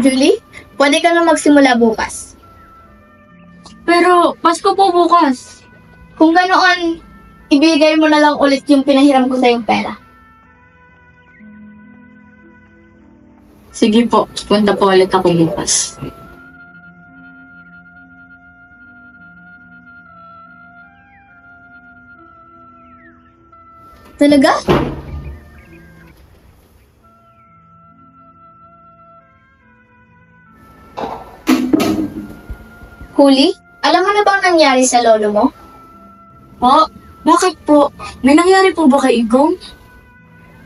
Julie, pwede ka na magsimula bukas. Pero, Pasko po bukas. Kung ganoon, ibigay mo na lang ulit yung pinahiram ko sa yung pera. Sige po, punta po ulit ako bukas. Talaga? Huli, alam mo na bang nangyari sa lolo mo? Po, bakit po? May nangyari po ba kay Igong?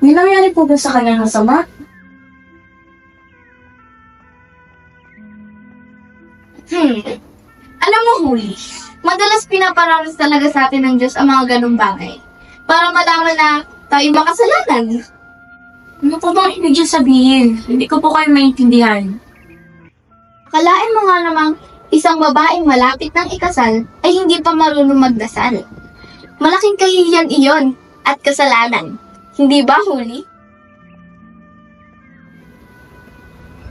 May nangyari po ba sa kanyang masama? Alam mo, Huli, madalas pinaparanas talaga sa atin ng Diyos ang mga ganong bagay para malaman na tayo makasalanan. Ano po bang ibig niyo sabihin? Hindi ko po kayo maintindihan. Akalain mo nga namang isang babaeng malapit ng ikasal ay hindi pa marunong magdasal. Malaking kahihiyan iyon at kasalanan. Hindi ba, Huli?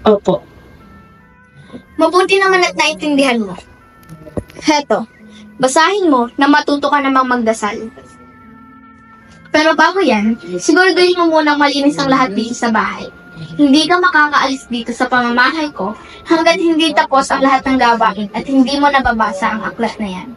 Opo. Mabuti naman at naintindihan mo. Heto, basahin mo na matuto ka namang magdasal. Pero bago yan, siguraduhin mo munang malinis ang lahat dito sa bahay. Hindi ka makakaalis dito sa pamamahay ko hanggat hindi tapos ang lahat ng gawain at hindi mo nababasa ang aklat na yan.